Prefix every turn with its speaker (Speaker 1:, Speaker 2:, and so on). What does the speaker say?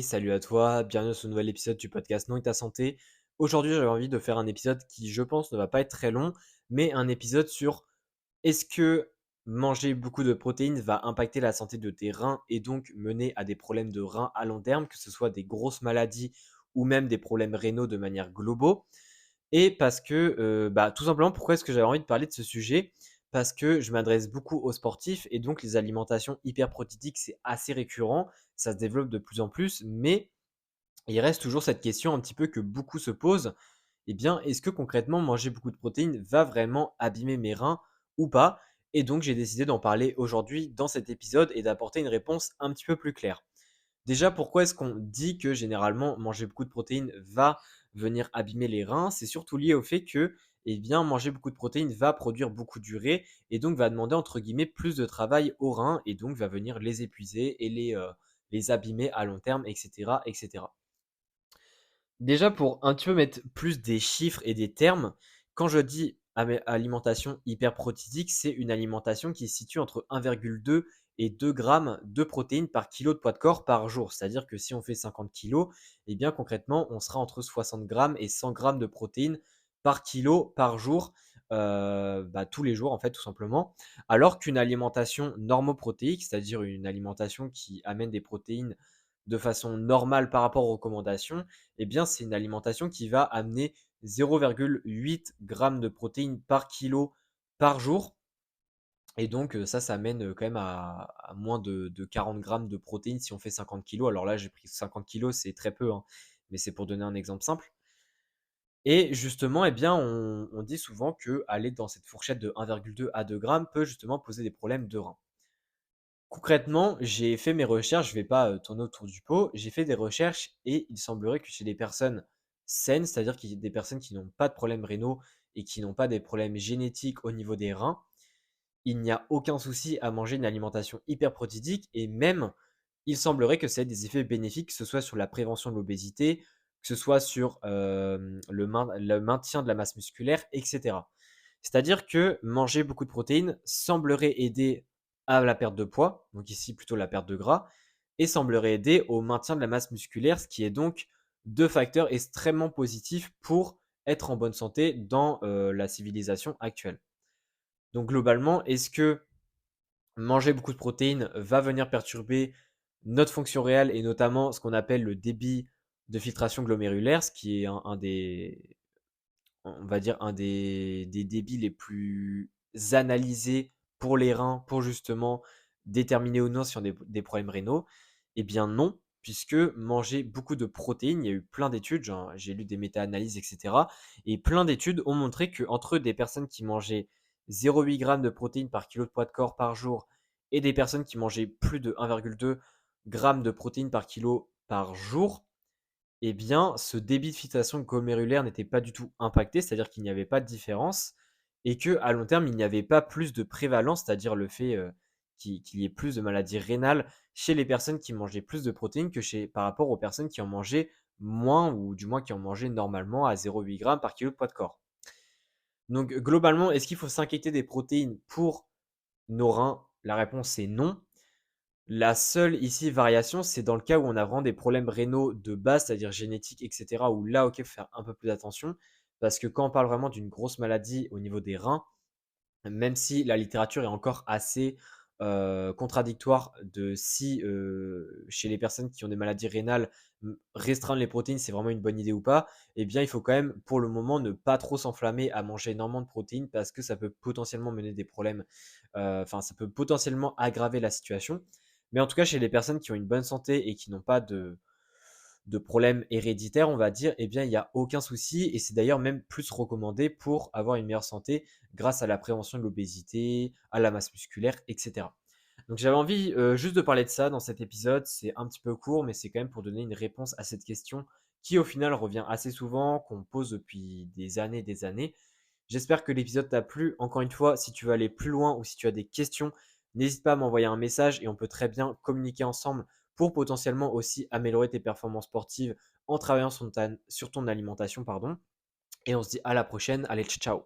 Speaker 1: Salut à toi, bienvenue sur ce nouvel épisode du podcast Non et ta santé. Aujourd'hui, j'avais envie de faire un épisode qui, je pense, ne va pas être très long, mais un épisode sur est-ce que manger beaucoup de protéines va impacter la santé de tes reins et donc mener à des problèmes de reins à long terme, que ce soit des grosses maladies ou même des problèmes rénaux de manière globaux. Et parce que, tout simplement, pourquoi est-ce que j'avais envie de parler de ce sujet? Parce que je m'adresse beaucoup aux sportifs et donc les alimentations hyperprotidiques, c'est assez récurrent, ça se développe de plus en plus, mais il reste toujours cette question un petit peu que beaucoup se posent. Eh bien, est-ce que concrètement manger beaucoup de protéines va vraiment abîmer mes reins ou pas? Et donc j'ai décidé d'en parler aujourd'hui dans cet épisode et d'apporter une réponse un petit peu plus claire. Déjà, pourquoi est-ce qu'on dit que généralement manger beaucoup de protéines va venir abîmer les reins? C'est surtout lié au fait que, eh bien, manger beaucoup de protéines va produire beaucoup d'urée et donc va demander entre guillemets plus de travail aux reins et donc va venir les épuiser et les abîmer à long terme, etc., etc. Déjà, pour un petit peu mettre plus des chiffres et des termes, quand je dis alimentation hyperprotidique, c'est une alimentation qui se situe entre 1,2 et 2 grammes de protéines par kilo de poids de corps par jour. C'est-à-dire que si on fait 50 kilos, eh bien concrètement, on sera entre 60 grammes et 100 grammes de protéines par kilo par jour, tous les jours en fait, tout simplement. Alors qu'une alimentation normoprotéique, c'est-à-dire une alimentation qui amène des protéines de façon normale par rapport aux recommandations, eh bien, c'est une alimentation qui va amener 0,8 grammes de protéines par kilo par jour. Et donc, ça mène quand même à moins de 40 grammes de protéines si on fait 50 kilos. Alors là, j'ai pris 50 kilos, c'est très peu, hein, mais c'est pour donner un exemple simple. Et justement, eh bien, on dit souvent que aller dans cette fourchette de 1,2 à 2 grammes peut justement poser des problèmes de reins. Concrètement, j'ai fait mes recherches, je vais pas, tourner autour du pot. J'ai fait des recherches et il semblerait que chez les personnes saines, c'est-à-dire des personnes qui n'ont pas de problèmes rénaux et qui n'ont pas des problèmes génétiques au niveau des reins, il n'y a aucun souci à manger une alimentation hyperprotidique et même, il semblerait que ça ait des effets bénéfiques, que ce soit sur la prévention de l'obésité, que ce soit sur, le maintien de la masse musculaire et cetera. C'est-à-dire que manger beaucoup de protéines semblerait aider à la perte de poids, donc ici plutôt la perte de gras, et semblerait aider au maintien de la masse musculaire, ce qui est donc 2 facteurs extrêmement positifs pour être en bonne santé dans, la civilisation actuelle. Donc globalement, est-ce que manger beaucoup de protéines va venir perturber notre fonction réelle et notamment ce qu'on appelle le débit de filtration glomérulaire, ce qui est un des on va dire un des débits les plus analysés pour les reins, pour justement déterminer ou non si on a des problèmes rénaux? Eh bien non, puisque manger beaucoup de protéines, il y a eu plein d'études, j'ai lu des méta-analyses, etc. Et plein d'études ont montré qu'entre des personnes qui mangeaient 0,8 grammes de protéines par kilo de poids de corps par jour et des personnes qui mangeaient plus de 1,2 grammes de protéines par kilo par jour, eh bien, ce débit de filtration glomérulaire n'était pas du tout impacté, c'est-à-dire qu'il n'y avait pas de différence et que à long terme, il n'y avait pas plus de prévalence, c'est-à-dire le fait, qu'il y ait plus de maladies rénales chez les personnes qui mangeaient plus de protéines que par rapport aux personnes qui en mangeaient moins ou du moins qui en mangeaient normalement à 0,8 grammes par kilo de poids de corps. Donc globalement, est-ce qu'il faut s'inquiéter des protéines pour nos reins? La réponse est non. La seule ici variation, c'est dans le cas où on a vraiment des problèmes rénaux de base, c'est-à-dire génétiques, et cetera, où là, OK, il faut faire un peu plus attention. Parce que quand on parle vraiment d'une grosse maladie au niveau des reins, même si la littérature est encore assez contradictoire de si chez les personnes qui ont des maladies rénales, restreindre les protéines, c'est vraiment une bonne idée ou pas, eh bien, il faut quand même, pour le moment, ne pas trop s'enflammer à manger énormément de protéines parce que ça peut potentiellement mener des problèmes, enfin, ça peut potentiellement aggraver la situation. Mais en tout cas, chez les personnes qui ont une bonne santé et qui n'ont pas de problèmes héréditaires, on va dire, eh bien, il n'y a aucun souci. Et c'est d'ailleurs même plus recommandé pour avoir une meilleure santé grâce à la prévention de l'obésité, à la masse musculaire, etc. Donc j'avais envie juste de parler de ça dans cet épisode. C'est un petit peu court, mais c'est quand même pour donner une réponse à cette question qui au final revient assez souvent, qu'on pose depuis des années et des années. J'espère que l'épisode t'a plu. Encore une fois, si tu veux aller plus loin ou si tu as des questions, n'hésite pas à m'envoyer un message et on peut très bien communiquer ensemble pour potentiellement aussi améliorer tes performances sportives en travaillant sur ton alimentation, pardon. Et on se dit à la prochaine. Allez, ciao.